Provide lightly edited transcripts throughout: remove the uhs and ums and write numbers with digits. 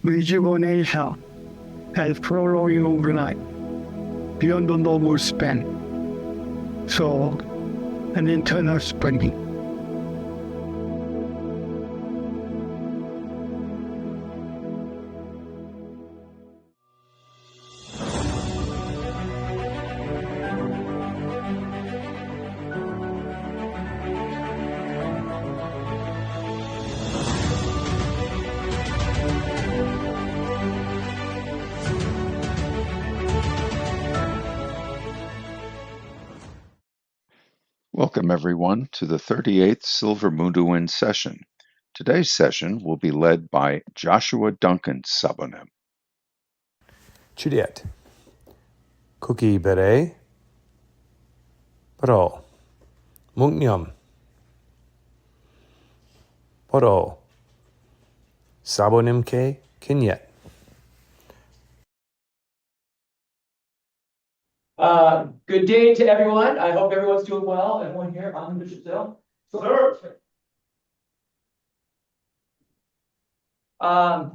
rejuvenation and prolonging overnight beyond the normal span. So, an internal spending. Welcome everyone to the 38th Silver Moonduin session. Today's session will be led by Joshua Duncan Sabonim. Juliet. Cookie beret. Bro. Mungnyam. Boro. Sabonim ke kinyet. Good day to everyone. I hope everyone's doing well. Everyone here on the Bishop's Hill. Sir. For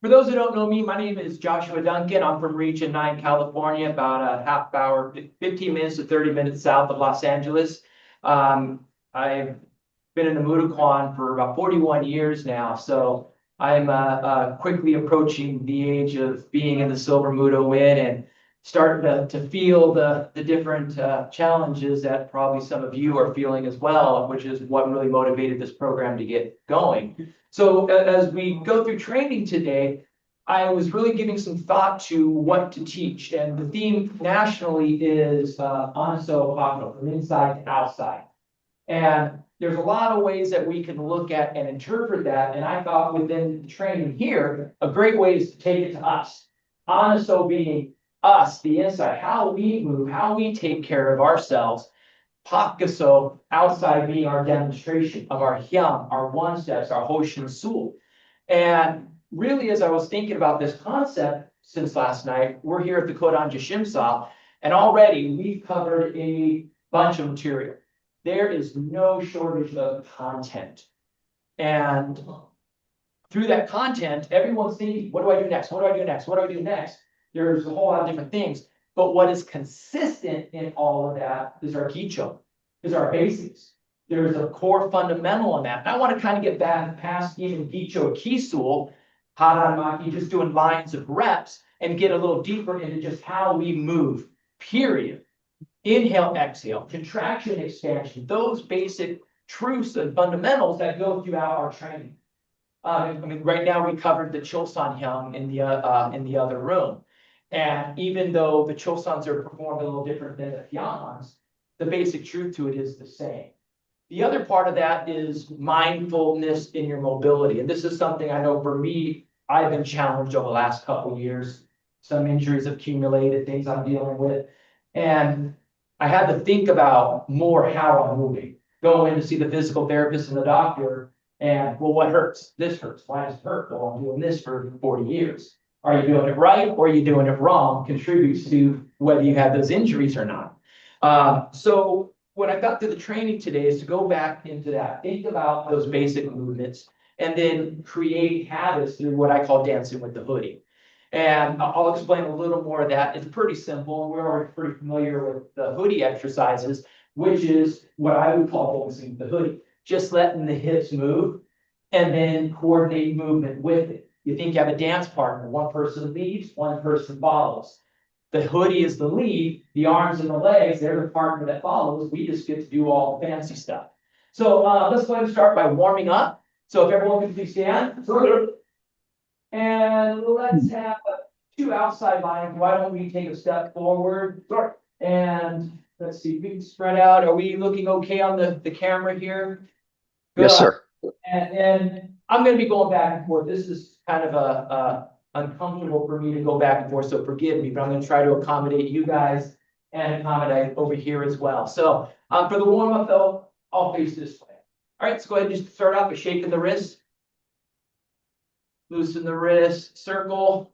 those who don't know me, my name is Joshua Duncan. I'm from Region 9, California, about a half hour, 15 minutes to 30 minutes south of Los Angeles. I've been in the Mudokwan for about 41 years now, so I'm quickly approaching the age of being in the Silver Moonduin and starting to feel the different challenges that probably some of you are feeling as well, which is what really motivated this program to get going. So as we go through training today, I was really giving some thought to what to teach. And the theme nationally is Anaso Hako, from inside to outside. And there's a lot of ways that we can look at and interpret that. And I thought within the training here, a great way is to take it to us. Anaso being us, the inside, how we move, how we take care of ourselves. Pakaso, outside being our demonstration of our hyam, our one steps, our hoshin sul. And really, as I was thinking about this concept since last night, we're here at the Kodan Jashimsa, and already we've covered a bunch of material. There is no shortage of content. And through that content, everyone's thinking, what do I do next? What do I do next? What do I do next? There's a whole lot of different things. But what is consistent in all of that is our kicho, is our basics. There's a core fundamental in that. And I want to kind of get back past even kicho kisul, haranmaki, just doing lines of reps, and get a little deeper into just how we move, period. Inhale, exhale, contraction, expansion, those basic truths and fundamentals that go throughout our training. I mean, right now we covered the Chosan Hyang in the other room. And even though the Chosans are performed a little different than the Hyangans, the basic truth to it is the same. The other part of that is mindfulness in your mobility. And this is something I know for me, I've been challenged over the last couple of years. Some injuries accumulated, things I'm dealing with. And I had to think about more how I'm moving. Go in to see the physical therapist and the doctor, and well, what hurts? This hurts. Why does it hurt? Well, I'm doing this for 40 years. Are you doing it right or are you doing it wrong? Contributes to whether you have those injuries or not. So when I got to the training today is to go back into that, think about those basic movements, and then create habits through what I call dancing with the hoodie. And I'll explain a little more of that. It's pretty simple. We're already pretty familiar with the hoodie exercises, which is what I would call focusing the hoodie. Just letting the hips move and then coordinate movement with it. You think you have a dance partner, one person leads, one person follows. The hoodie is the lead, the arms and the legs, they're the partner that follows. We just get to do all the fancy stuff. So let's go ahead and start by warming up. So if everyone can please stand. And let's have 2 outside lines. Why don't we take a step forward? And let's see, we can spread out. Are we looking okay on the camera here? Good. Yes, sir. And I'm going to be going back and forth. This is kind of uncomfortable for me to go back and forth, so forgive me, but I'm going to try to accommodate you guys and accommodate over here as well. So for the warm-up though, I'll face this way. All right, let's go ahead and just start off by shaking the wrist. Loosen the wrist, circle.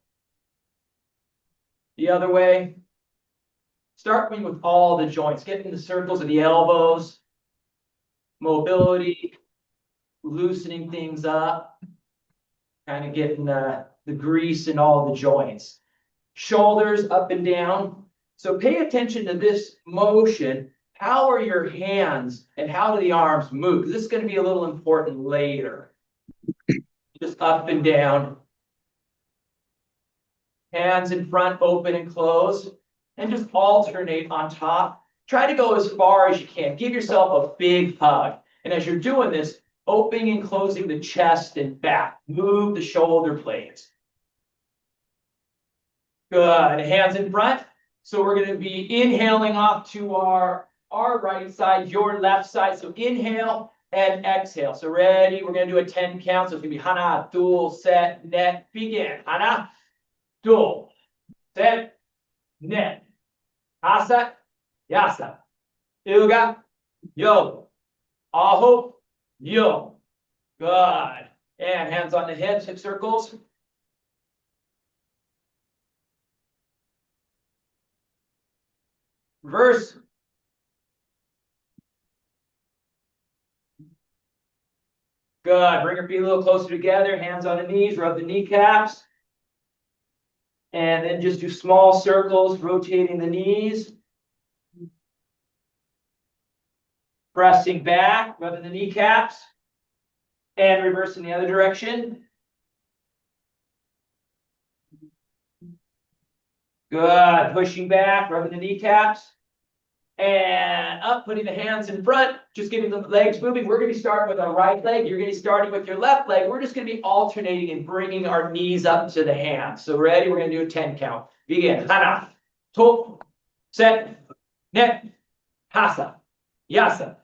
The other way. Starting with all the joints, getting the circles of the elbows, mobility, loosening things up, kind of getting the grease in all the joints. Shoulders up and down. So pay attention to this motion. How are your hands and how do the arms move? This is going to be a little important later. Just up and down. Hands in front, open and close. And just alternate on top. Try to go as far as you can. Give yourself a big hug. And as you're doing this, opening and closing the chest and back. Move the shoulder blades. Good. Hands in front. So we're going to be inhaling off to our right side, your left side. So inhale and exhale. So ready? We're going to do a 10 count. So it's going to be hana, dul, set, net, begin. Hana, dul, set, net. Asa, yasa. Ilga, yo. Aho, yo. Good. And hands on the hips, hip circles. Reverse. Good. Bring your feet a little closer together. Hands on the knees. Rub the kneecaps. And then just do small circles, rotating the knees. Pressing back, rubbing the kneecaps. And reversing the other direction. Good. Pushing back, rubbing the kneecaps. And up, putting the hands in front, just getting the legs moving. We're going to be starting with our right leg. You're going to be starting with your left leg. We're just going to be alternating and bringing our knees up to the hands. So ready? We're going to do a 10 count. Begin. Hana, to, set, net, hasa, yasa,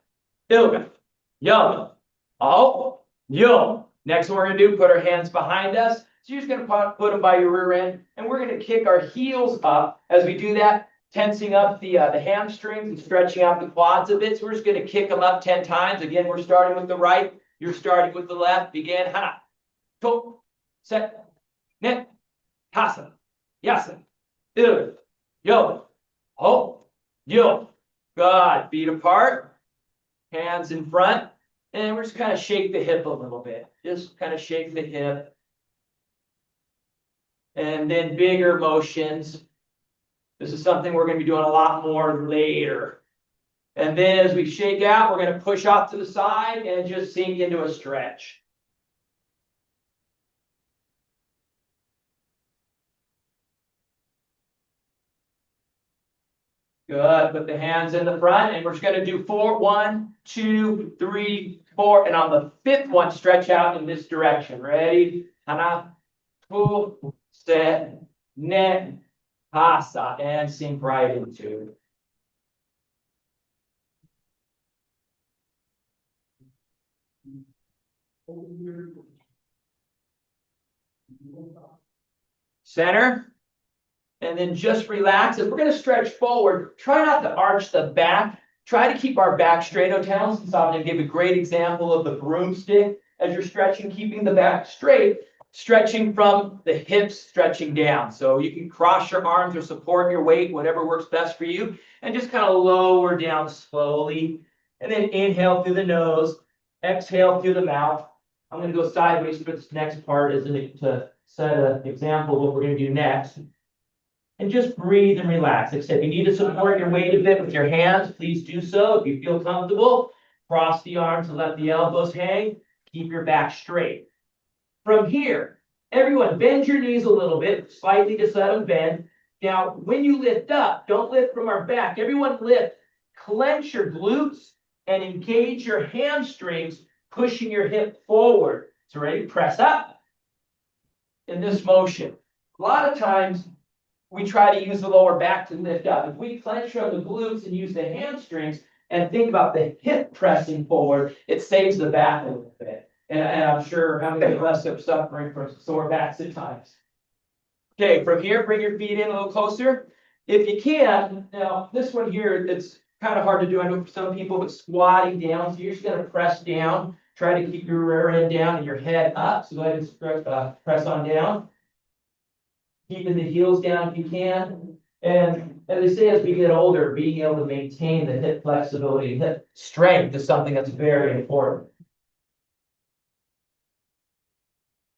ilga, yo, oh, yo. Next one we're going to do, put our hands behind us. So you're just going to put them by your rear end, and we're going to kick our heels up as we do that. Tensing up the hamstrings and stretching out the quads a bit. So we're just going to kick them up 10 times. Again, we're starting with the right. You're starting with the left. Begin. Hana. To. Set. Net. Hasa. Yasa. Il. Yo. Ho. Yo. Good. Feet apart. Hands in front. And we're just kind of shake the hip a little bit. Just kind of shake the hip. And then bigger motions. This is something we're going to be doing a lot more later. And then as we shake out, we're going to push off to the side and just sink into a stretch. Good. Put the hands in the front, and we're just going to do 4, 1, 2, 3, 4. And on the 5th one, stretch out in this direction. Ready? Hana, tu, set, net. Hasa, and sink right into it. Center. And then just relax. If we're going to stretch forward, try not to arch the back. Try to keep our back straight. O'Towns, so I'm going to give a great example of the broomstick as you're stretching, keeping the back straight. Stretching from the hips, stretching down. So you can cross your arms or support your weight, whatever works best for you. And just kind of lower down slowly. And then inhale through the nose. Exhale through the mouth. I'm going to go sideways for this next part to set an example of what we're going to do next. And just breathe and relax. Like I said, if you need to support your weight a bit with your hands, please do so. If you feel comfortable, cross the arms and let the elbows hang. Keep your back straight. From here, everyone bend your knees a little bit, slightly just let them bend. Now, when you lift up, don't lift from our back. Everyone lift, clench your glutes and engage your hamstrings, pushing your hip forward. So ready, press up in this motion. A lot of times we try to use the lower back to lift up. If we clench from the glutes and use the hamstrings and think about the hip pressing forward, it saves the back a little bit. And I'm sure how many of us are suffering from sore backs at times. Okay, from here, bring your feet in a little closer. If you can, now this one here, it's kind of hard to do. I know for some people, but squatting down. So you're just going to press down. Try to keep your rear end down and your head up. So go ahead and press on down. Keeping the heels down if you can. And as they say, as we get older, being able to maintain the hip flexibility, hip strength is something that's very important.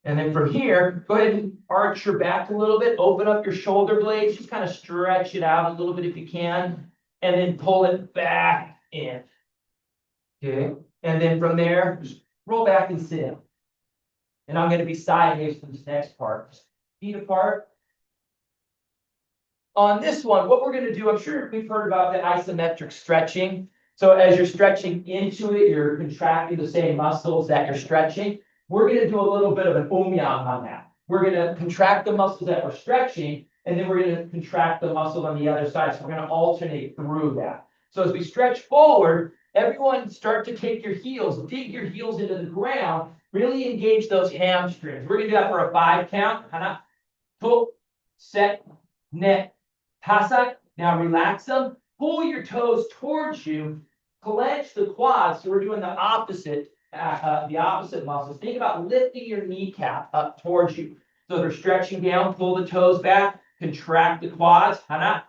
And then from here, go ahead and arch your back a little bit, open up your shoulder blades, just kind of stretch it out a little bit if you can, and then pull it back in. Okay, and then from there, just roll back and sit. And I'm going to be sideways for this next part. Feet apart. On this one, what we're going to do, I'm sure we've heard about the isometric stretching. So as you're stretching into it, you're contracting the same muscles that you're stretching. We're going to do a little bit of an umyang on that. We're going to contract the muscles that we're stretching, and then we're going to contract the muscle on the other side. So we're going to alternate through that. So as we stretch forward, everyone start to take your heels, dig your heels into the ground, really engage those hamstrings. We're going to do that for a 5 count. Hana, to, set, net, tasak. Now relax them. Pull your toes towards you. Clench the quads. So we're doing the opposite muscles. Think about lifting your kneecap up towards you. So they're stretching down. Pull the toes back. Contract the quads. Hana,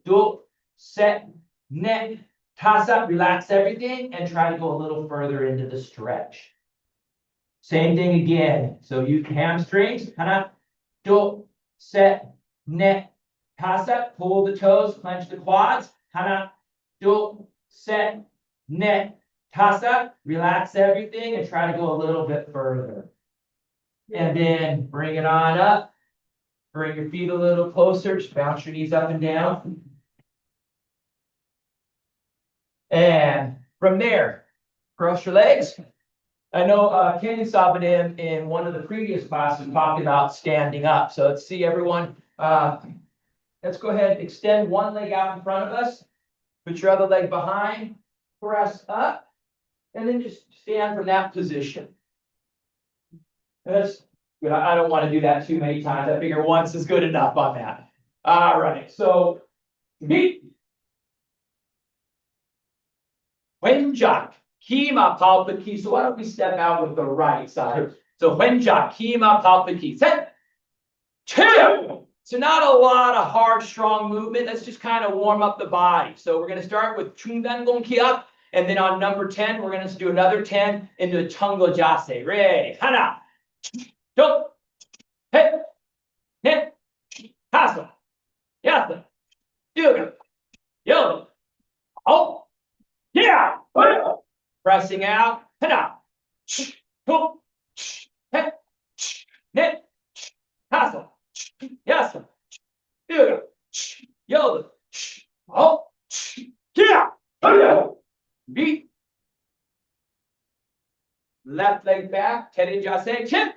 to, set, net, tasak. Relax everything and try to go a little further into the stretch. Same thing again. So use hamstrings. Hana, to, set, net, tasak. Pull the toes, clench the quads. Hana, to, set, net, tasak. Relax everything and try to go a little bit further. And then bring it on up. Bring your feet a little closer. Just bounce your knees up and down. And from there, cross your legs. I know Kenny saw it in one of the previous classes talking about standing up. So let's see everyone. Let's go ahead and extend one leg out in front of us. Put your other leg behind. Press up. And then just stand from that position. That's good. I don't want to do that too many times. I figure once is good enough on that. All right. So, feet. Wenjak, kima palpaki. So why don't we step out with the right side? So wenjak, kima palpaki. Set. 2. So not a lot of hard, strong movement. Let's just kind of warm up the body. So we're going to start with chungdan gongki up. And then on number 10, we're going to do another 10 into a chungo jase. Ready. Hana. Do. Hey. Hit. Hasa. Yasa. Yuga. Yo. Oh. Yeah. Pressing out. Hana. Do. Hey. Net. Hasa. Yasa. Yuga. Yo. Oh. Yeah. Beat. Left leg back. Teddy jase. Chip.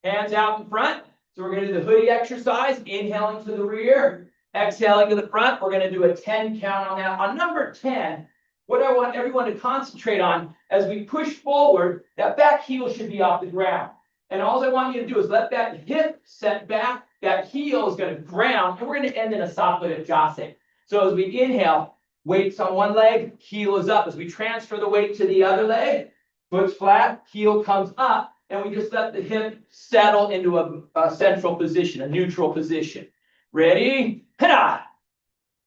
Hands out in front. So we're going to do the hoodie exercise. Inhaling to the rear. Exhaling to the front. We're going to do a 10 count on that. On number 10, what I want everyone to concentrate on as we push forward, that back heel should be off the ground. And all I want you to do is let that hip set back. That heel is going to ground. And we're going to end in a soft-footed jase. So as we inhale, weights on one leg, heel is up. As we transfer the weight to the other leg, foot's flat, heel comes up. And we just let the hip settle into a central position, a neutral position. Ready? Hana.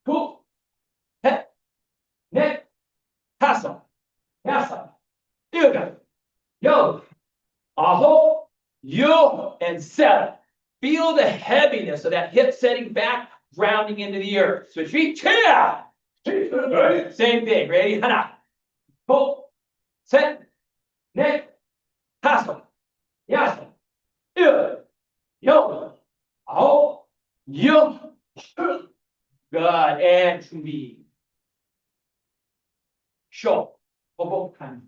Cool. He. Ne. Hasa. Yasa. Yuga. Yo. Aho. Yo. And settle. Feel the heaviness of that hip setting back, grounding into the earth. Switch feet. Chia. Same thing. Ready? Hana. Cool. Set. Ne. Hasa. Yes. Good. Yo. Oh. Yo. Good. And to be. Show. Both times.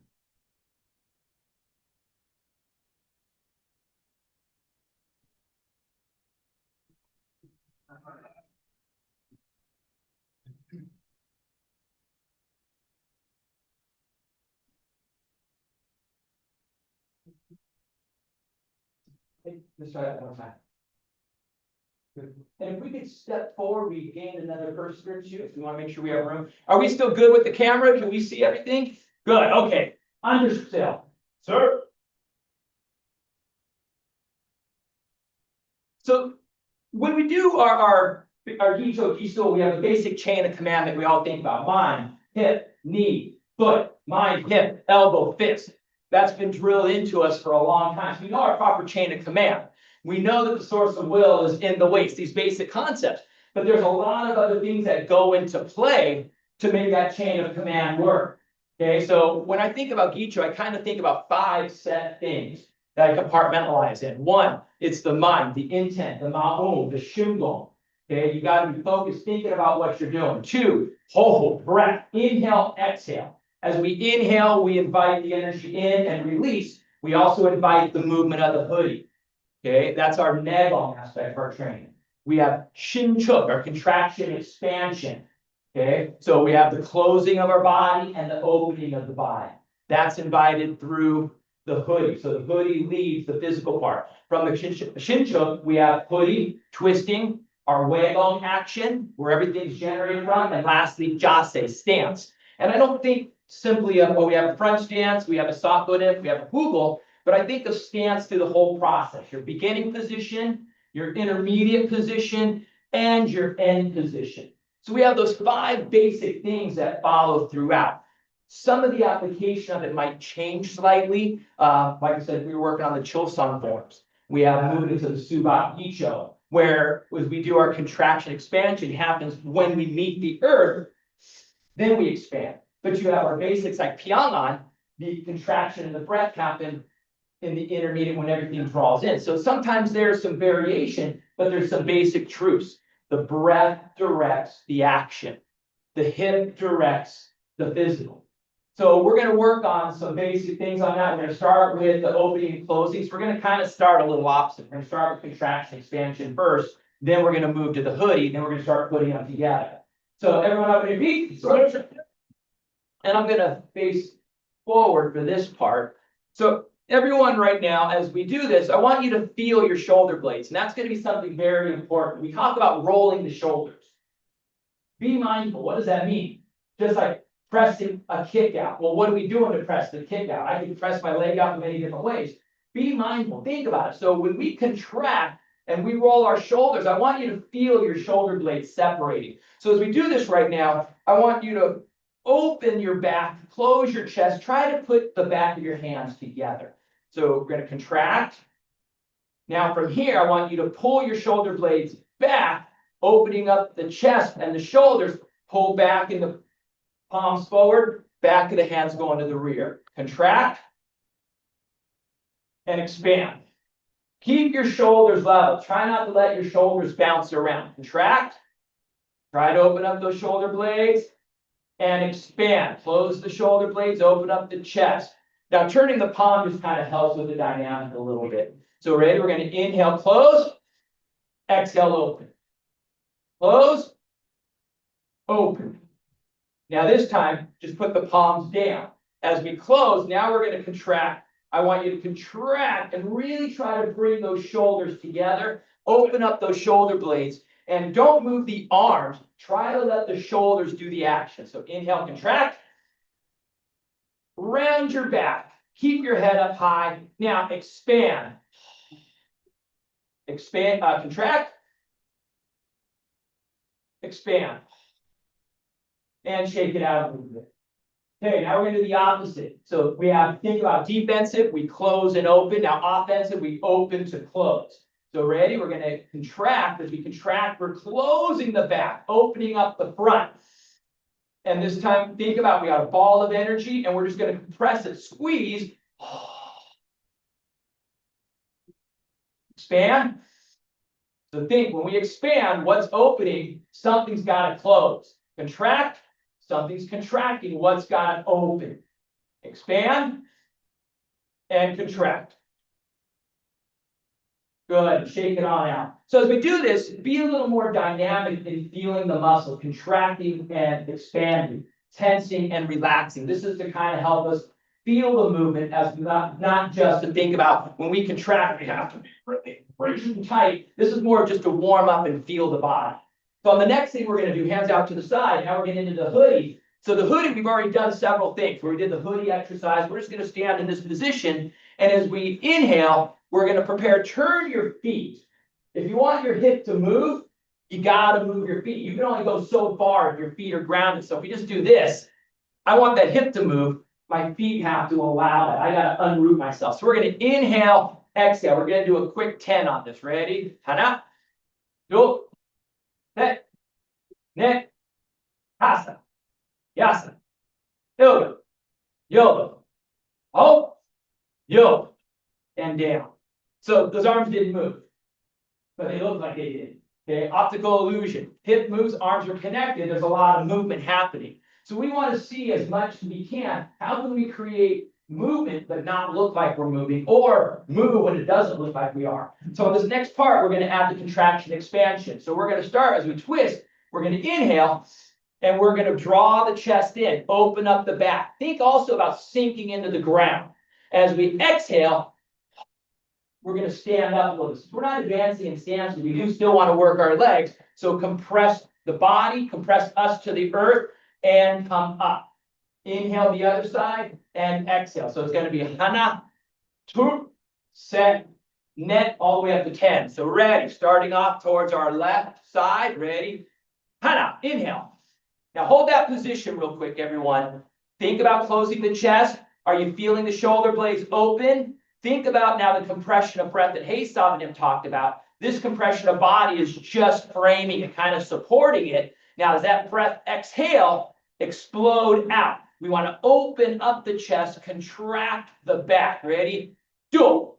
Let's try that one more time. Good. And if we could step forward, we gained another person or two. We want to make sure we have room. Are we still good with the camera? Can we see everything? Good. Okay. Understill. Sir. So when we do our Hito, we have a basic chain of command that we all think about. Mind, hip, knee, foot, mind, hip, elbow, fist. That's been drilled into us for a long time. So we know our proper chain of command. We know that the source of will is in the waist, these basic concepts. But there's a lot of other things that go into play to make that chain of command work. Okay, so when I think about Gicho, I kind of think about 5 set things that I compartmentalize in. 1, it's the mind, the intent, the ma'um, the shungong. Okay, you got to be focused, thinking about what you're doing. 2, hold, breath, inhale, exhale. As we inhale, we invite the energy in and release. We also invite the movement of the hoodie. Okay, that's our Negong aspect of our training. We have Shinchuk, our contraction expansion. Okay, so we have the closing of our body and the opening of the body. That's invited through the hoodie. So the hoodie leads the physical part. From the Shinchuk, we have hoodie, twisting, our Wegong action, where everything's generated from, and lastly, Jase, stance. And I don't think simply of, we have a front stance, we have a Sakodip, we have a Hugel, but I think of stance through the whole process. Your beginning position, your intermediate position, and your end position. So we have those 5 basic things that follow throughout. Some of the application of it might change slightly. Like I said, we were working on the Chosun forms. We have moved into the Subat Gicho, where as we do our contraction expansion happens when we meet the earth, then we expand. But you have our basics like Pyongan, the contraction and the breath happen in the intermediate when everything draws in. So sometimes there's some variation, but there's some basic truths. The breath directs the action. The hip directs the physical. So we're going to work on some basic things on that. We're going to start with the opening and closings. We're going to kind of start a little opposite. We're going to start with contraction expansion first. Then we're going to move to the hoodie. Then we're going to start putting them together. So everyone up on your feet. And I'm going to face forward for this part. So everyone right now, as we do this, I want you to feel your shoulder blades. And that's going to be something very important. We talk about rolling the shoulders. Be mindful. What does that mean? Just like pressing a kick out. Well, what are we doing to press the kick out? I can press my leg out in many different ways. Be mindful. Think about it. So when we contract and we roll our shoulders, I want you to feel your shoulder blades separating. So as we do this right now, I want you to open your back, close your chest, try to put the back of your hands together. So we're going to contract. Now from here, I want you to pull your shoulder blades back, opening up the chest and the shoulders, pull back in the palms forward, back of the hands going to the rear. Contract and expand. Keep your shoulders level. Try not to let your shoulders bounce around. Contract. Try to open up those shoulder blades and expand. Close the shoulder blades, open up the chest. Now turning the palm just kind of helps with the dynamic a little bit. So ready? We're going to inhale, close, exhale, open. Close, open. Now this time, just put the palms down. As we close, now we're going to contract. I want you to contract and really try to bring those shoulders together. Open up those shoulder blades and don't move the arms. Try to let the shoulders do the action. So inhale, contract. Round your back. Keep your head up high. Now expand. Expand, contract. Expand. And shake it out a little bit. Okay, now we're going to do the opposite. So we have, think about defensive, we close and open. Now offensive, we open to close. So ready? We're going to contract. As we contract, we're closing the back, opening up the front. And this time, think about, we got a ball of energy and we're just going to compress it, squeeze. Expand. So think, when we expand, what's opening? Something's got to close. Contract. Something's contracting. What's got to open? Expand and contract. Good. Shake it on out. So as we do this, be a little more dynamic in feeling the muscle, contracting and expanding, tensing and relaxing. This is to kind of help us feel the movement, as not just to think about when we contract, we have to be really tight. This is more just to warm up and feel the body. So on the next thing we're going to do, hands out to the side. Now we're getting into the hoodie. So the hoodie, we've already done several things. Where we did the hoodie exercise. We're just going to stand in this position. And as we inhale, we're going to prepare, turn your feet. If you want your hip to move, you got to move your feet. You can only go so far if your feet are grounded. So if we just do this, I want that hip to move. my feet have to allow it. I got to unroot myself. So we're going to inhale, exhale. We're going to do a quick 10 on this. Ready? Hana, do, set, net, hasa, yasa, yoga, yoga, oh, yo, and down. So those arms didn't move, but they look like they did. Okay, optical illusion. Hip moves, arms are connected. There's a lot of movement happening. So we want to see as much as we can. How can we create movement but not look like we're moving, or move when it doesn't look like we are? So in this next part, we're going to add the contraction expansion. So we're going to start as we twist. We're going to inhale, and we're going to draw the chest in, open up the back. Think also about sinking into the ground. As we exhale, we're going to stand up a little. We're not advancing in stance. We do still want to work our legs. So compress the body, compress us to the earth, and come up. Inhale the other side and exhale. So it's going to be hana, tu, set, net, all the way up to 10. So ready, starting off towards our left side. Ready? Hana, inhale. Now hold that position real quick, everyone. Think about closing the chest. Are you feeling the shoulder blades open? Think about now the compression of breath that Heoli talked about. This compression of body is just framing and kind of supporting it. Now, as that breath exhale, explode out. We want to open up the chest, contract the back. Ready? Do.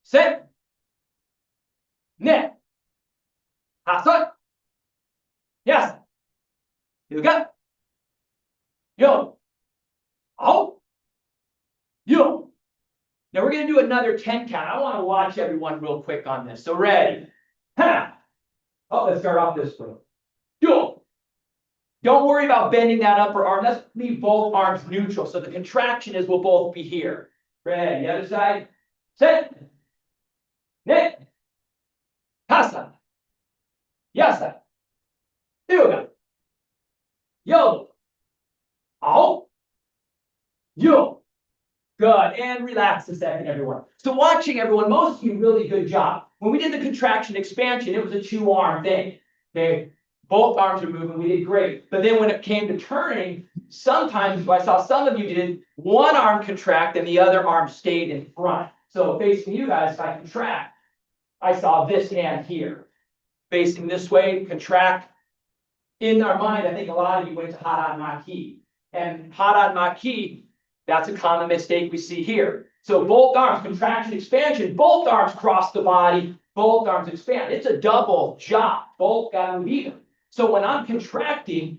Set. Net. Hasa. Yes. Yoga. Yo. Oh. Yo. Now we're going to do another 10 count. I want to watch everyone real quick on this. So ready? Ha! Oh, let's start off this way. Do. Don't worry about bending that upper arm. Let's leave both arms neutral. So the contraction is we'll both be here. Ready? The other side. Set. Net. Hasa. Yasa. Yoga. Yo. Oh. Yo. Good. And relax a second, everyone. So watching everyone, most of you, really good job. When we did the contraction expansion, it was a 2-arm thing. Okay. Both arms are moving. We did great. But then when it came to turning, sometimes I saw some of you did one arm contract and the other arm stayed in front. So facing you guys, if I contract, I saw this hand here. Facing this way, contract. In our mind, I think a lot of you went to Haran Maki. And Haran Maki, that's a common mistake we see here. So both arms, contraction, expansion, both arms cross the body, both arms expand. It's a double job. Both got to move even. So when I'm contracting,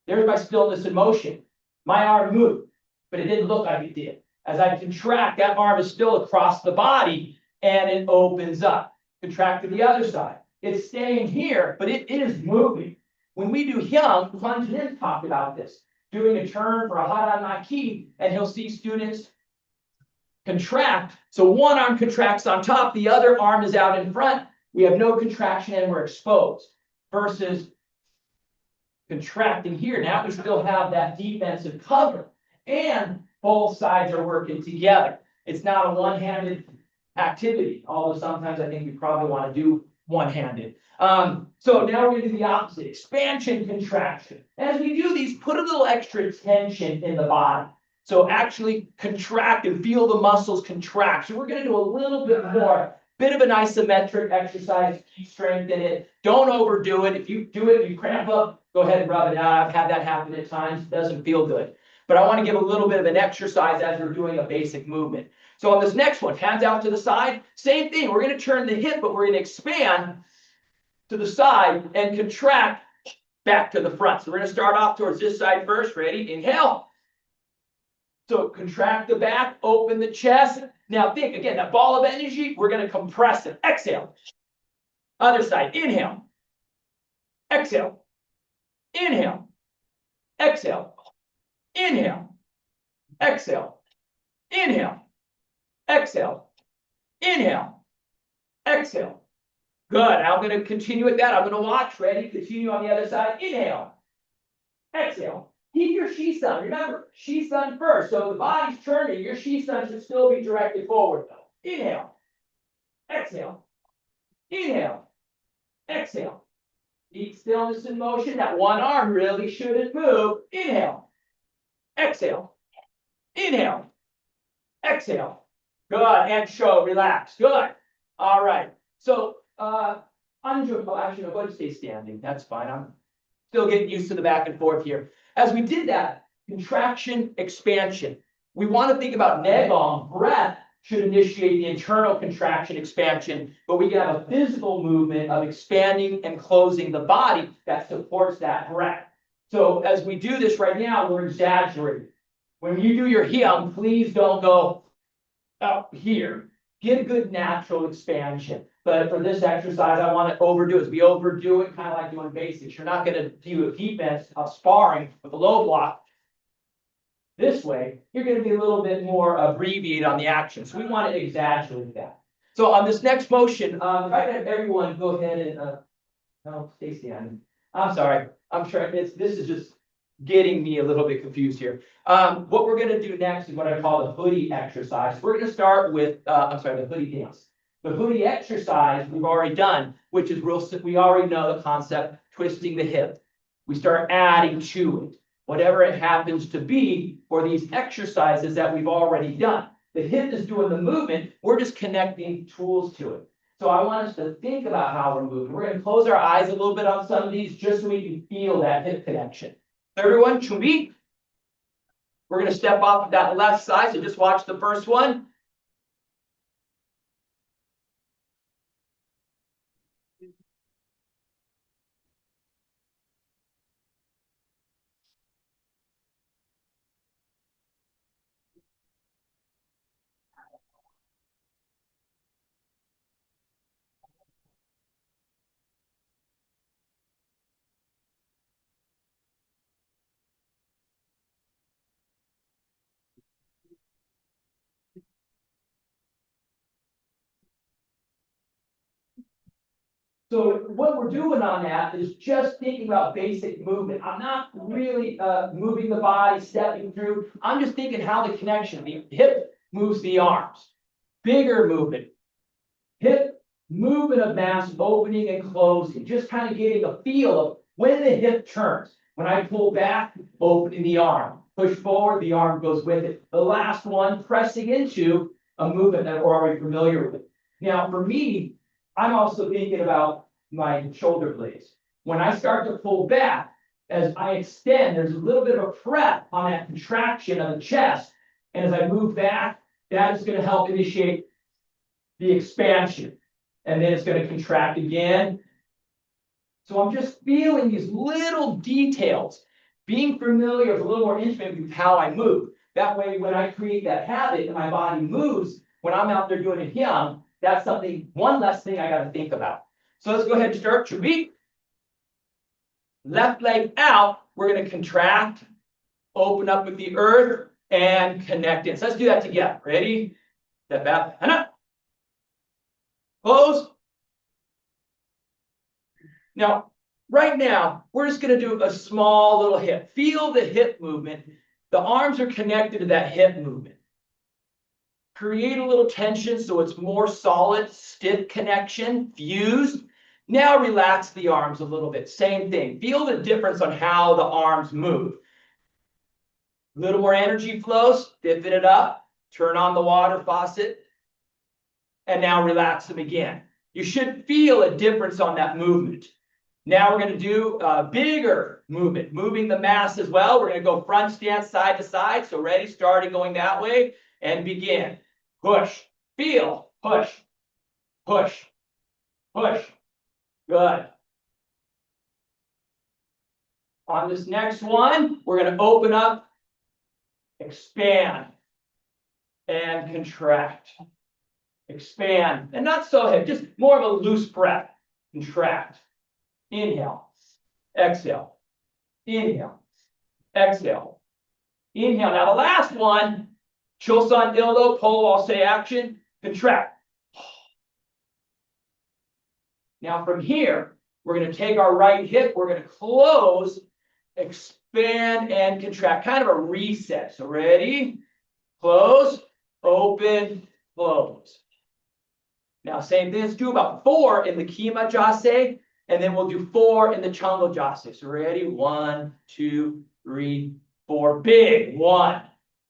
there's my stillness in motion. My arm moved, but it didn't look like it did. As I contract, that arm is still across the body and it opens up. Contract to the other side. It's staying here, but it is moving. When we do Hyung, Plunge In talked about this. Doing a turn for a Haran Maki, and he'll see students contract. So one arm contracts on top, the other arm is out in front. We have no contraction and we're exposed. Versus contracting here. Now we still have that defensive cover. And both sides are working together. It's not a one-handed activity. Although sometimes I think we probably want to do one-handed. So now we're going to do the opposite. Expansion, contraction. As we do these, put a little extra tension in the body. So actually contract and feel the muscles contract. So we're going to do a little bit more. Bit of an isometric exercise. You strengthen it. Don't overdo it. If you do it, you cramp up, go ahead and rub it out. I've had that happen at times. It doesn't feel good. But I want to give a little bit of an exercise as we're doing a basic movement. So on this next one, hands out to the side. Same thing. We're going to turn the hip, but we're going to expand to the side and contract back to the front. So we're going to start off towards this side first. Ready? Inhale. So contract the back, open the chest. Now think, again, that ball of energy, we're going to compress it. Exhale. Other side. Inhale. Exhale. Inhale. Exhale. Inhale. Exhale. Inhale. Exhale. Inhale. Exhale. Good. I'm going to continue with that. I'm going to watch. Ready? Continue on the other side. Inhale. Exhale. Keep your Shisun. Remember, Shisun first. So the body's turning. Your Shisun should still be directed forward, though. Inhale. Exhale. Inhale. Exhale. Deep stillness in motion. That one arm really shouldn't move. Inhale. Exhale. Inhale. Exhale. Good. And show. Relax. Good. All right. So, actually, no, go ahead and stay standing. That's fine. I'm still getting used to the back and forth here. As we did that, contraction, expansion. We want to think about Negong, breath, should initiate the internal contraction, expansion, but we have a physical movement of expanding and closing the body that supports that breath. So as we do this right now, we're exaggerating. When you do your Hyung, please don't go up here. Get a good natural expansion. But for this exercise, I want to overdo it. As we overdo it, kind of like doing basics. You're not going to do a defense of sparring with a low block. This way, you're going to be a little bit more abbreviated on the action. So we want to exaggerate that. So on this next motion, try to have everyone go ahead and no, stay standing. I'm sorry. I'm sure this is just getting me a little bit confused here. What we're going to do next is what I call the hoodie exercise. We're going to start with the hoodie dance. The hoodie exercise we've already done, which is real simple. We already know the concept, twisting the hip. We start adding to it, whatever it happens to be for these exercises that we've already done. The hip is doing the movement. We're just connecting tools to it. So I want us to think about how we're moving. We're going to close our eyes a little bit on some of these just so we can feel that hip connection. Everyone, chumbi. We're going to step off of that left side. So just watch the first one. So what we're doing on that is just thinking about basic movement. I'm not really moving the body, stepping through. I'm just thinking how the connection, the hip moves the arms. Bigger movement. Hip movement of mass opening and closing. Just kind of getting a feel of when the hip turns. When I pull back, opening the arm. Push forward, the arm goes with it. The last one, pressing into a movement that we're already familiar with. Now, for me, I'm also thinking about my shoulder blades. When I start to pull back, as I extend, there's a little bit of a prep on that contraction of the chest. And as I move back, that is going to help initiate the expansion. And then it's going to contract again. So I'm just feeling these little details, being familiar with a little more intimate with how I move. That way, when I create that habit and my body moves, when I'm out there doing a Hyung, that's something, one less thing I got to think about. So let's go ahead and start. Chubby. Left leg out. We're going to contract, open up with the earth, and connect in. So let's do that together. Ready? Step back. And up. Close. Now, right now, we're just going to do a small little hip. Feel the hip movement. The arms are connected to that hip movement. Create a little tension so it's more solid, stiff connection, fused. Now relax the arms a little bit. Same thing. Feel the difference on how the arms move. A little more energy flows, stiffen it up, turn on the water faucet, and now relax them again. You should feel a difference on that movement. Now we're going to do a bigger movement, moving the mass as well. We're going to go front stance side to side. So ready, starting going that way, and begin. Push, feel, push, push, push. Good. On this next one, we're going to open up, expand, and contract. Expand, and not so heavy, just more of a loose breath. Contract. Inhale, exhale, inhale, exhale, inhale. Now the last one, Chosan Ildo, pole wall say action, contract. Now from here, we're going to take our right hip, we're going to close, expand, and contract, kind of a reset. So ready, close, open, close. Now same thing, let's do about 4 in the Kima Jase. And then we'll do 4 in the Chango Jase. So ready? 1, 2, 3, 4. Big. 1,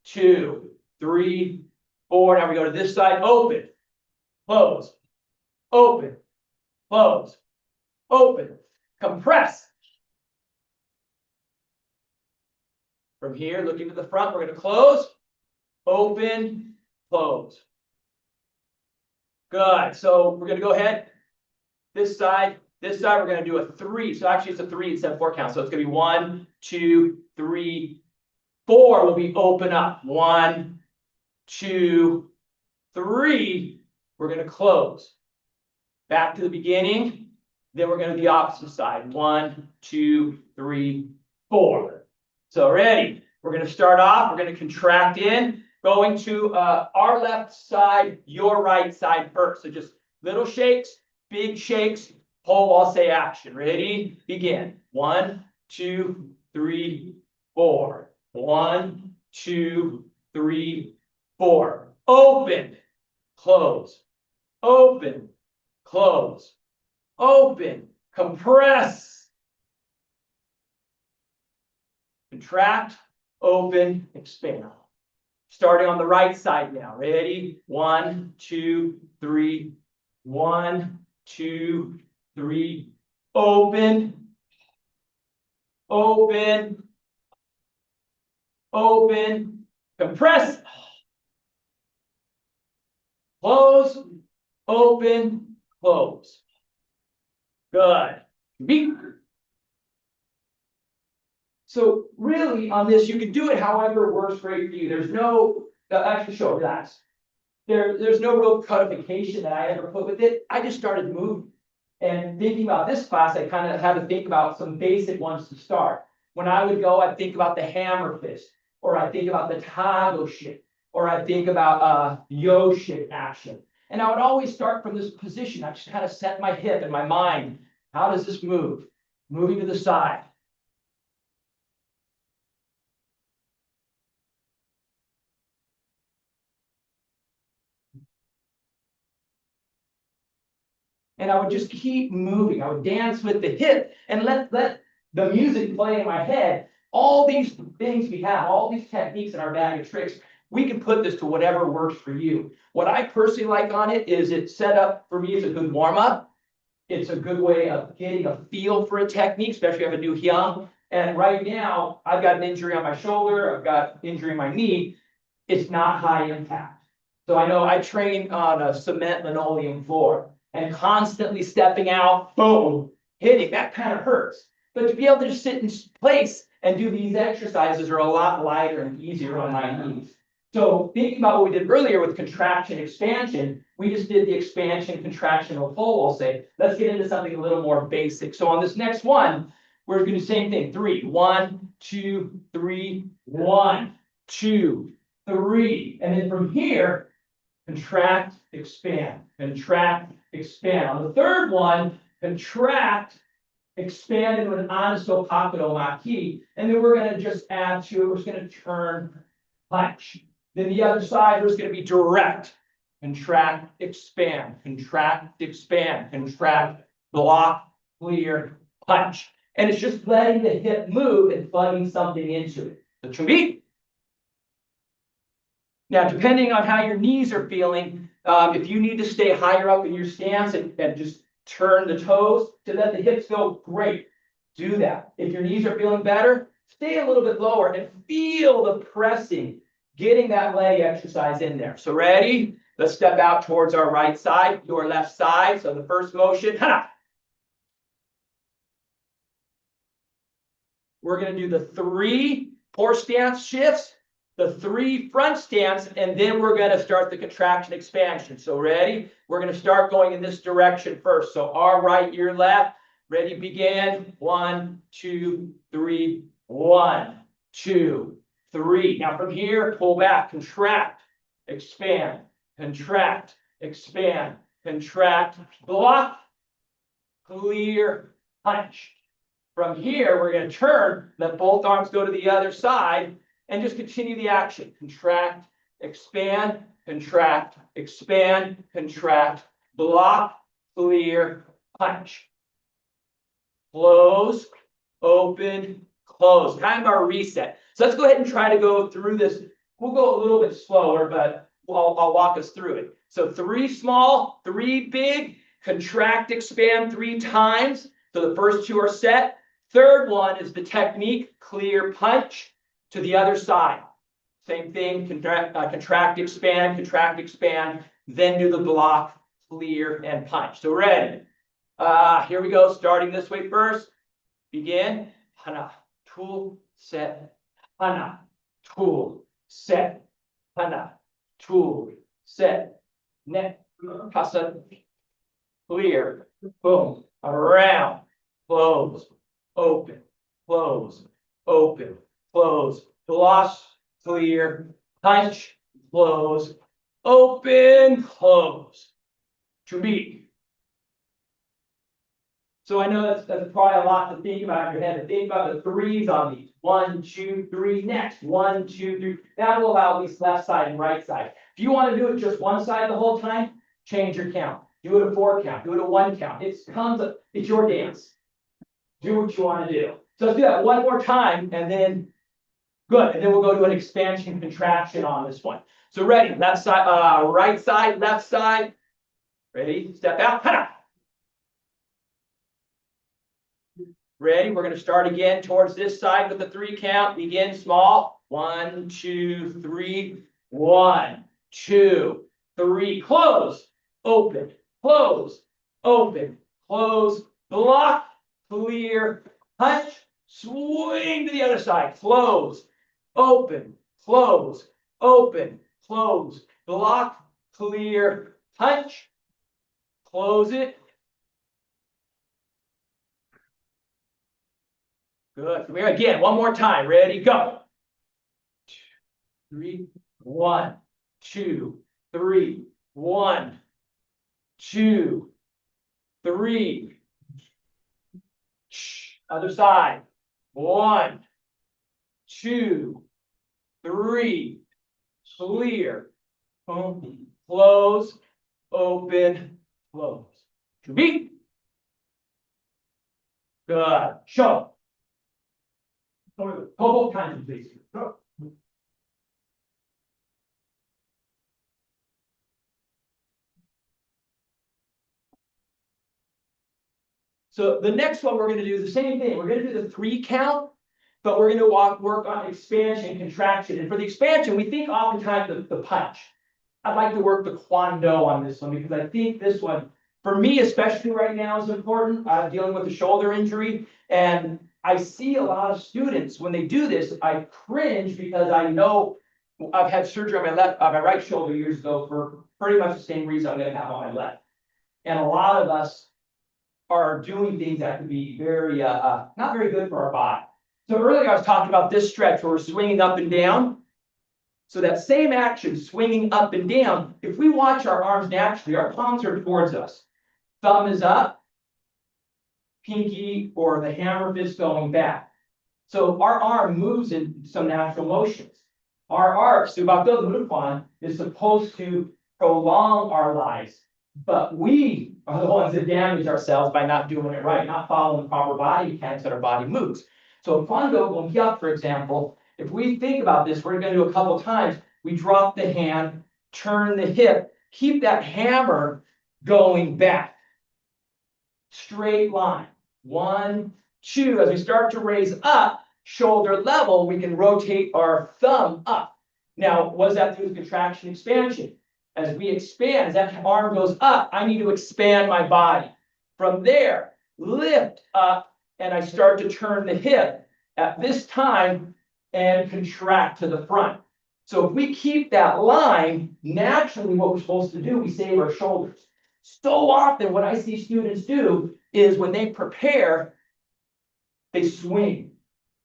2, 3, 4. Now we go to this side. Open, close, open, close, open, compress. From here, looking to the front, we're going to close, open, close. Good. So we're going to go ahead. This side, we're going to do a 3. So actually, it's a 3 instead of 4 count. So it's going to be 1, 2, 3, 4 will be open up. 1, 2, 3. We're going to close. Back to the beginning. Then we're going to the opposite side. 1, 2, 3, 4. So ready? We're going to start off. We're going to contract in, going to our left side, your right side first. So just little shakes, big shakes, whole wall say action. Ready? Begin. 1, 2, 3, 4. 1, 2, 3, 4. Open, close, open, close, open, compress. Contract, open, expand. Starting on the right side now. Ready? 1, 2, 3. 1, 2, 3. Open, open, open, compress. Close, open, close. Good. Beat. So really on this, you can do it however works great for you. There's no, actually show, relax. There's no real codification that I ever put with it. I just started moving. And thinking about this class, I kind of had to think about some basic ones to start. When I would go, I'd think about the hammer fist, or I'd think about the tago shit, or I'd think about yo shit action. And I would always start from this position. I just kind of set my hip and my mind. How does this move? Moving to the side. And I would just keep moving. I would dance with the hip and let the music play in my head. All these things we have, all these techniques in our bag of tricks, we can put this to whatever works for you. What I personally like on it is it's set up for me as a good warm-up. It's a good way of getting a feel for a technique, especially if you have a new hyung. And right now, I've got an injury on my shoulder. I've got injury in my knee. It's not high impact. So I know I train on a cement linoleum floor. And constantly stepping out, boom, hitting, that kind of hurts. But to be able to just sit in place and do these exercises are a lot lighter and easier on my knees. So thinking about what we did earlier with contraction, expansion, we just did the expansion, contraction of whole, I'll say. Let's get into something a little more basic. So on this next one, we're going to do the same thing. 3, 1, 2, 3, 1, 2, 3. And then from here, contract, expand, contract, expand. On the third one, contract, expand into an anaso pakudo maki. And then we're going to just add to it. We're just going to turn, punch. Then the other side, we're just going to be direct. Contract, expand, contract, expand, contract, block, clear, punch. And it's just letting the hip move and plugging something into it. The chumbi. Now, depending on how your knees are feeling, if you need to stay higher up in your stance and just turn the toes to let the hips go, great, do that. If your knees are feeling better, stay a little bit lower and feel the pressing, getting that leg exercise in there. So ready? Let's step out towards our right side, your left side. So the first motion, ha! We're going to do the 3 poor stance shifts, the 3 front stance, and then we're going to start the contraction expansion. So ready? We're going to start going in this direction first. So our right, your left. Ready, begin. 1, 2, 3. 1, 2, 3. Now from here, pull back, contract, expand, contract, expand, contract, block, clear, punch. From here, we're going to turn, let both arms go to the other side, and just continue the action. Contract, expand, contract, expand, contract, block, clear, punch. close, open, close. Kind of our reset. So let's go ahead and try to go through this. We'll go a little bit slower, but I'll walk us through it. So 3 small, 3 big, contract, expand 3 times. So the first 2 are set. Third one is the technique, clear, punch to the other side. Same thing, contract, expand, then do the block, clear, and punch. So ready? Here we go, starting this way first. Begin. Hana, tool, set, hana, tool, set, hana, tool, set, net, kasa, clear, boom, around, close, open, close, open, close, gloss, clear, punch, close, open, close. To be. So I know that's probably a lot to think about in your head. To think about the 3s on these. 1, 2, 3. Next. 1, 2, 3. That will allow at least left side and right side. If you want to do it just one side the whole time, change your count. Do it a 4 count. Do it a 1 count. It's your dance. Do what you want to do. So let's do that one more time, and then good. And then we'll go to an expansion contraction on this one. So ready? Left side, right side, left side. Ready? Step out. Hana. Ready? We're going to start again towards this side with the 3 count. Begin small. 1, 2, 3. 1, 2, 3. Close. Open. Close. Open. Close. Block. Clear. Punch. Swing to the other side. Close. Open. Close. Open. Close. Block. Clear. Punch. Close it. Good. Come here again. One more time. Ready? Go. 3. 1, 2, 3. 1, 2, 3. Other side. 1, 2, 3. Clear. Boom. Close. Open. Close. To be. Good. Show. Go both times, please. Go. So the next one, we're going to do the same thing. We're going to do the 3 count, but we're going to work on expansion and contraction. And for the expansion, we think oftentimes the punch. I'd like to work the kwando on this one because I think this one, for me especially right now, is important. I'm dealing with a shoulder injury, and I see a lot of students when they do this, I cringe because I know I've had surgery on my right shoulder years ago for pretty much the same reason I'm going to have on my left. And a lot of us are doing things that could be very, not very good for our body. So earlier I was talking about this stretch where we're swinging up and down. So that same action, swinging up and down, if we watch our arms naturally, our palms are towards us. Thumb is up. Pinky or the hammer fist going back. So our arm moves in some natural motions. Our arc, Subakdo is supposed to prolong our lives, but we are the ones that damage ourselves by not doing it right, not following the proper body mechanics that our body moves. So Kwando Gomhyuk, for example, if we think about this, we're going to do a couple times. We drop the hand, turn the hip, keep that hammer going back. Straight line. 1, 2. As we start to raise up, shoulder level, we can rotate our thumb up. Now, what does that do with contraction expansion? As we expand, as that arm goes up, I need to expand my body. From there, lift up, and I start to turn the hip at this time and contract to the front. So if we keep that line, naturally what we're supposed to do, we save our shoulders. So often what I see students do is when they prepare, they swing.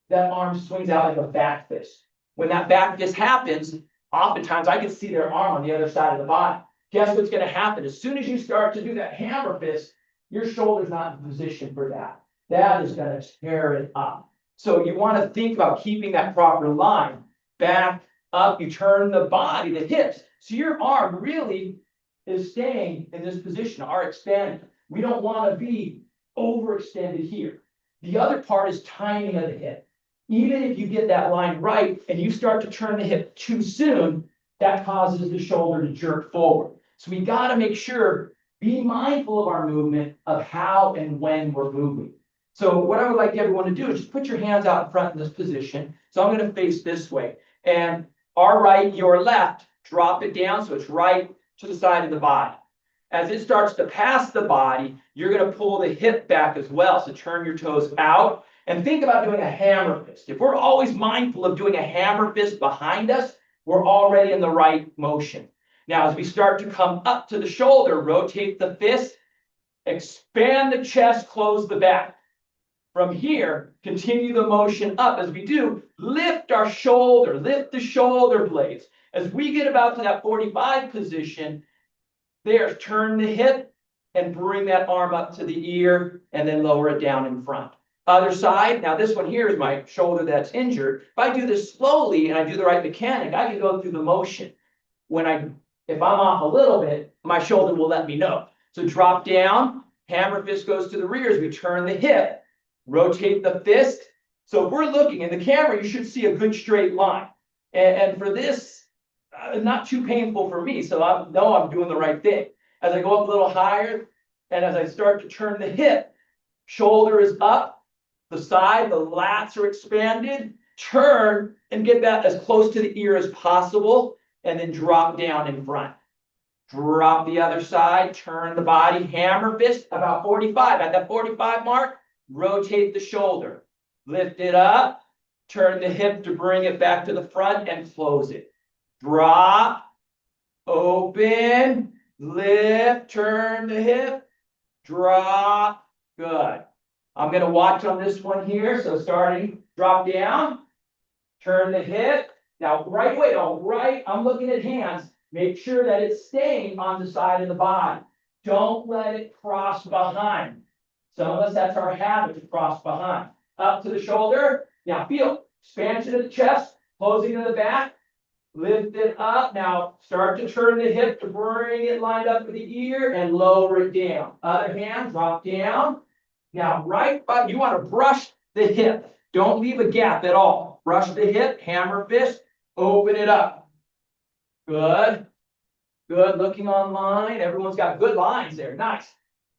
That arm swings out like a back fist. When that back fist happens, oftentimes I can see their arm on the other side of the body. Guess what's going to happen? As soon as you start to do that hammer fist, your shoulder's not in position for that. That is going to tear it up. So you want to think about keeping that proper line. Back, up, you turn the body, the hips. So your arm really is staying in this position, are expanding. We don't want to be overextended here. The other part is timing of the hip. Even if you get that line right and you start to turn the hip too soon, that causes the shoulder to jerk forward. So we got to make sure, be mindful of our movement, of how and when we're moving. So what I would like everyone to do is just put your hands out in front in this position. So I'm going to face this way. And our right, your left, drop it down so it's right to the side of the body. As it starts to pass the body, you're going to pull the hip back as well. So turn your toes out and think about doing a hammer fist. If we're always mindful of doing a hammer fist behind us, we're already in the right motion. Now, as we start to come up to the shoulder, rotate the fist, expand the chest, close the back. From here, continue the motion up. As we do, lift our shoulder, lift the shoulder blades. As we get about to that 45 position, there, turn the hip and bring that arm up to the ear and then lower it down in front. Other side, now this one here is my shoulder that's injured. If I do this slowly and I do the right mechanic, I can go through the motion. If I'm off a little bit, my shoulder will let me know. So drop down, hammer fist goes to the rear as we turn the hip, rotate the fist. So if we're looking in the camera, you should see a good straight line. And for this, not too painful for me, so I know I'm doing the right thing. As I go up a little higher, and as I start to turn the hip, shoulder is up, the side, the lats are expanded, turn and get that as close to the ear as possible, and then drop down in front. Drop the other side, turn the body, hammer fist, about 45. At that 45 mark, rotate the shoulder, lift it up, turn the hip to bring it back to the front and close it. Drop, open, lift, turn the hip, drop, good. I'm going to watch on this one here. So starting, drop down, turn the hip. Now, right away, all right, I'm looking at hands. Make sure that it's staying on the side of the body. Don't let it cross behind. Some of us, that's our habit, to cross behind. Up to the shoulder. Now feel expansion of the chest, closing to the back. Lift it up. Now start to turn the hip to bring it lined up with the ear and lower it down. Other hand, drop down. Now you want to brush the hip. Don't leave a gap at all. Brush the hip, hammer fist, open it up. Good. Good. Looking online. Everyone's got good lines there. Nice.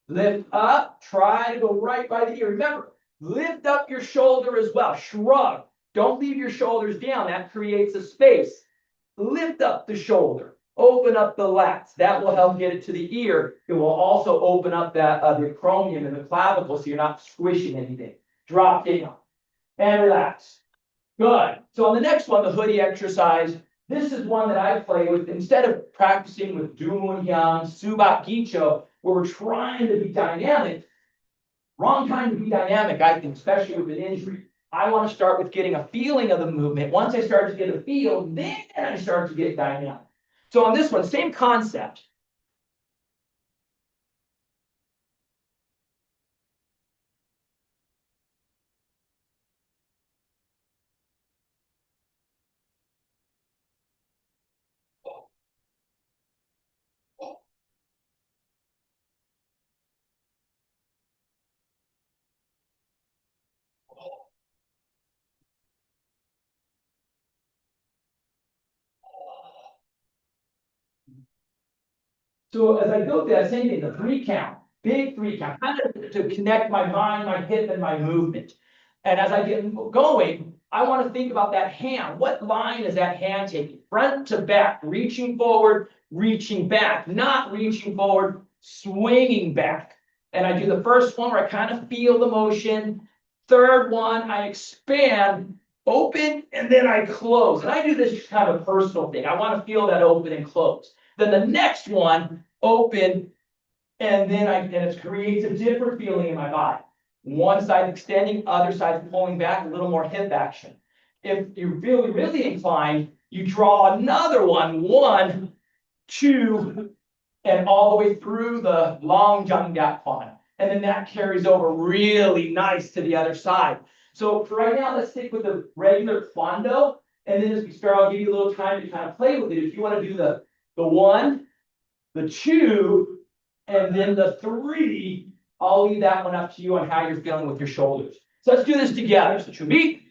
Lift up. Try to go right by the ear. Remember, lift up your shoulder as well. Shrug. Don't leave your shoulders down. That creates a space. Lift up the shoulder. Open up the lats. That will help get it to the ear. It will also open up that the acromion and the clavicle so you're not squishing anything. Drop down and relax. Good. So on the next one, the hoodie exercise, this is one that I play with. Instead of practicing with Doonhyang, Subak Gicho, where we're trying to be dynamic, wrong time to be dynamic, I think, especially with an injury. I want to start with getting a feeling of the movement. Once I start to get a feel, then I start to get dynamic. So on this one, same concept. So as I go through that same thing, the 3 count, big 3 count, kind of to connect my mind, my hip, and my movement. And as I get going, I want to think about that hand. What line is that hand taking? Front to back, reaching forward, reaching back, not reaching forward, swinging back. And I do the first one where I kind of feel the motion. Third one, I expand, open, and then I close. And I do this kind of personal thing. I want to feel that open and close. Then the next one, open, and then it creates a different feeling in my body. One side extending, other side pulling back, a little more hip action. If you're really, really inclined, you draw another one, 1, 2, and all the way through the long Janggak Kwan. And then that carries over really nice to the other side. So for right now, let's stick with the regular Kwando. And then as we start, I'll give you a little time to kind of play with it. If you want to do the 1, the 2, and then the 3, I'll leave that one up to you on how you're feeling with your shoulders. So let's do this together. So chumbi.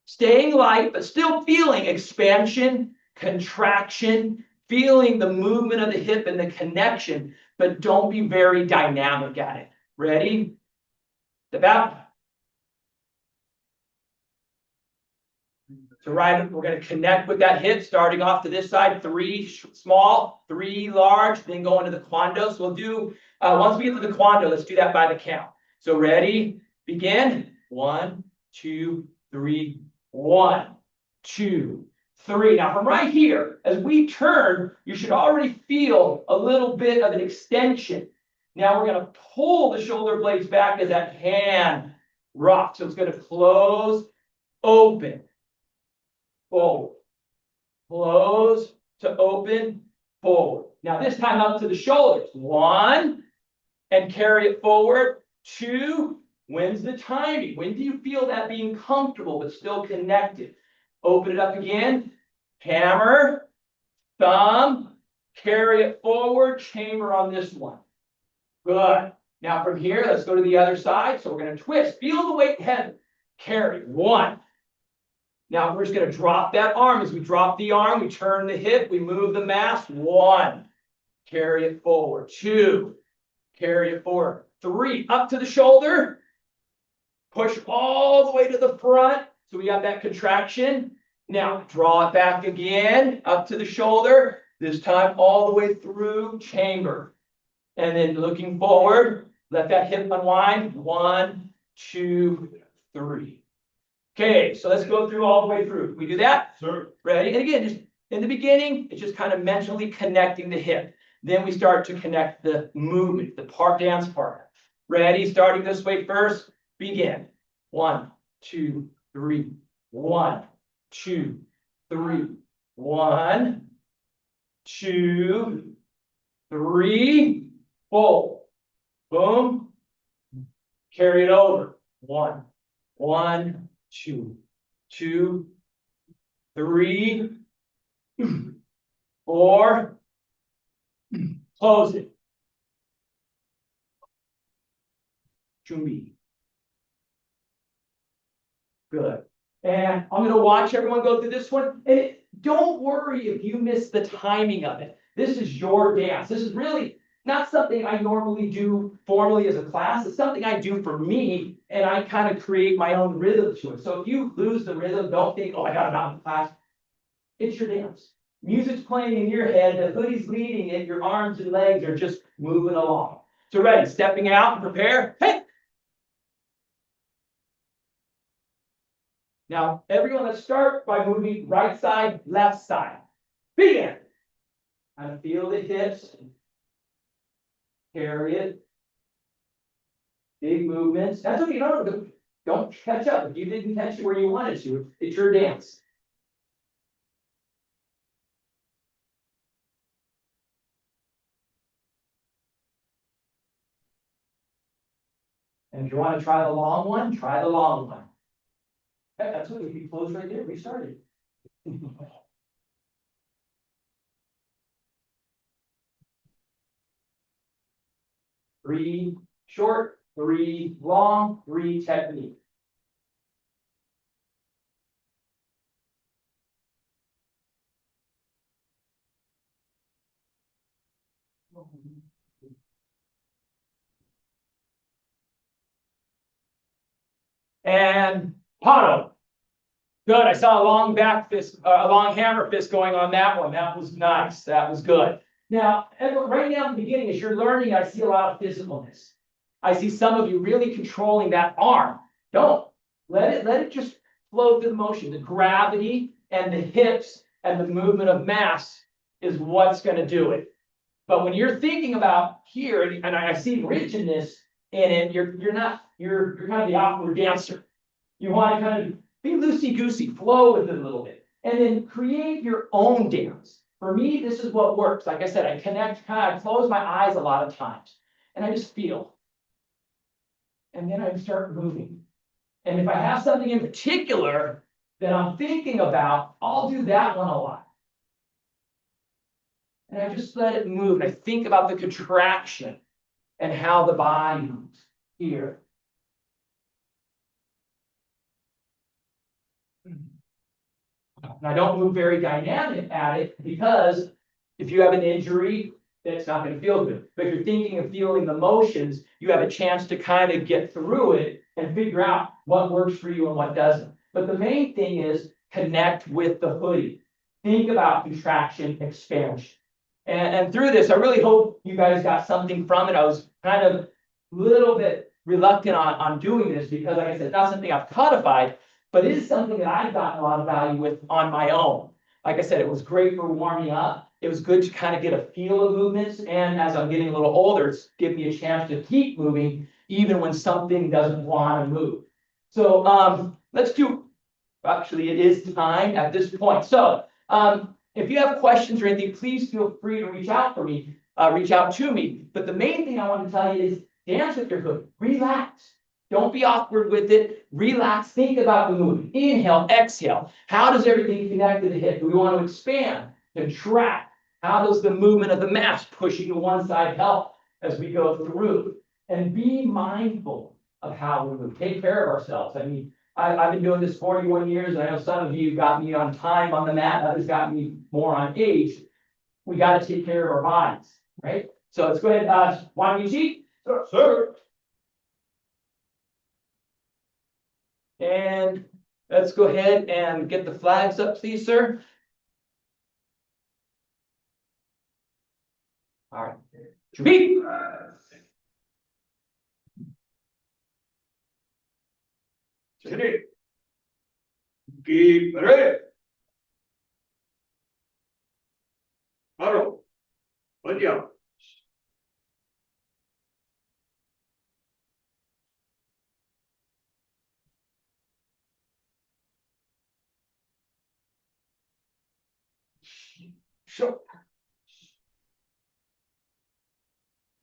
Staying light, but still feeling expansion, contraction, feeling the movement of the hip and the connection, but don't be very dynamic at it. Ready? Step out. So right, we're going to connect with that hip, starting off to this side, 3 small, 3 large, then go into the quando. So we'll do, once we get to the quando, let's do that by the count. So ready, begin. 1, 2, 3, 1, 2, 3. Now from right here, as we turn, you should already feel a little bit of an extension. Now we're going to pull the shoulder blades back as that hand rocks. So it's going to close, open, forward, close to open, forward. Now this time up to the shoulders. 1, and carry it forward. 2, when's the timing? When do you feel that being comfortable but still connected? Open it up again. Hammer, thumb, carry it forward, chamber on this one. Good. Now from here, let's go to the other side. So we're going to twist. Feel the weight heavy. Carry. 1. Now we're just going to drop that arm. As we drop the arm, we turn the hip, we move the mass. 1, carry it forward. 2, carry it forward. 3, up to the shoulder. Push all the way to the front. So we got that contraction. Now draw it back again, up to the shoulder. This time all the way through chamber. And then looking forward, let that hip unwind. 1, 2, 3. Okay, so let's go through all the way through. Can we do that? Sir. Ready? And again, just in the beginning, it's just kind of mentally connecting the hip. Then we start to connect the movement, the dance part. Ready? Starting this way first. Begin. 1, 2, 3. 1, 2, 3. 1, 2, 3. Fold. Boom. Carry it over. 1, 1, 2, 2, 3, 4. Close it. Chumbi. Good. And I'm going to watch everyone go through this one. And don't worry if you miss the timing of it. This is your dance. This is really not something I normally do formally as a class. It's something I do for me, and I kind of create my own rhythm to it. So if you lose the rhythm, don't think, oh, I got it out in class. It's your dance. Music's playing in your head, the hoodie's leading it, your arms and legs are just moving along. So ready, stepping out and prepare. Hey! Now, everyone, let's start by moving right side, left side. Begin. Kind of feel the hips. Carry it. Big movements. That's okay. Don't catch up. If you didn't catch it where you wanted to, it's your dance. And if you want to try the long one, try the long one. Hey, that's what we closed right there. We started. 3 short, 3 long, 3 technique. And Pato. Good. I saw a long back fist, a long hammer fist going on that one. That was nice. That was good. Now, right now in the beginning, as you're learning, I see a lot of physicalness. I see some of you really controlling that arm. Don't. Let it just flow through the motion. The gravity and the hips and the movement of mass is what's going to do it. But when you're thinking about here, and I see rigidness in it, you're kind of the awkward dancer. You want to kind of be loosey-goosey, flow with it a little bit, and then create your own dance. For me, this is what works. Like I said, I connect, I close my eyes a lot of times, and I just feel. And then I start moving. And if I have something in particular that I'm thinking about, I'll do that one a lot. And I just let it move. And I think about the contraction and how the body moves here. And I don't move very dynamic at it because if you have an injury, it's not going to feel good. But if you're thinking of feeling the motions, you have a chance to kind of get through it and figure out what works for you and what doesn't. But the main thing is connect with the hoodie. Think about contraction, expansion. And through this, I really hope you guys got something from it. I was kind of a little bit reluctant on doing this because, like I said, it's not something I've codified, but it is something that I've gotten a lot of value with on my own. Like I said, it was great for warming up. It was good to kind of get a feel of movements. And as I'm getting a little older, it's given me a chance to keep moving even when something doesn't want to move. So let's do, actually, it is time at this point. So if you have questions or anything, please feel free to reach out to me. But the main thing I want to tell you is dance with your hood. Relax. Don't be awkward with it. Relax. Think about the movement. Inhale, exhale. How does everything connect to the hip? Do we want to expand, contract? How does the movement of the mass pushing to one side help as we go through? And be mindful of how we move. Take care of ourselves. I mean, I've been doing this 41 years, and I know some of you got me on time on the mat, others got me more on age. We got to take care of our bodies, right? So let's go ahead, Wan Yuji. Sir. And let's go ahead and get the flags up, please, sir. All right. Jubi. Ready. Keep ready. Arrow. Padya. Sure.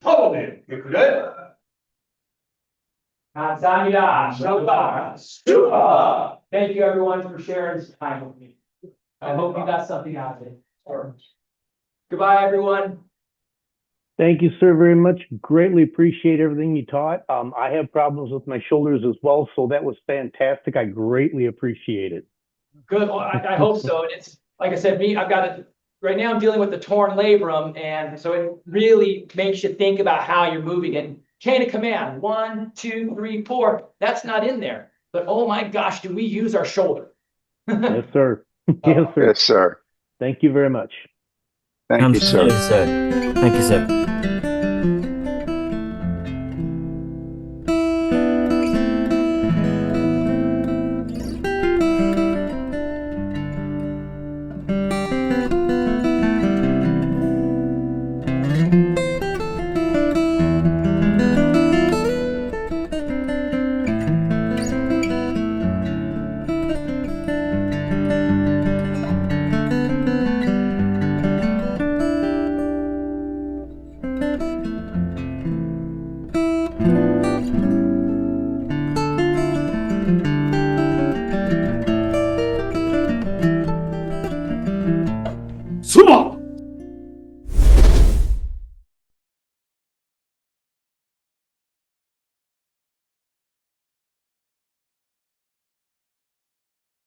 Follow me. You ready? Thank you, everyone, for sharing this time with me. I hope you got something out of it. Goodbye, everyone. Thank you, sir, very much. Greatly appreciate everything you taught. I have problems with my shoulders as well, so that was fantastic. I greatly appreciate it. Good. Well, I hope so. And it's like I said, I've got it right now. I'm dealing with the torn labrum, and so it really makes you think about how you're moving it. Chain of command, 1, 2, 3, 4. That's not in there. But oh my gosh, do we use our shoulder? Yes, sir. Yes, sir. Yes, sir. Thank you very much. Thank you, sir. Thank you, sir.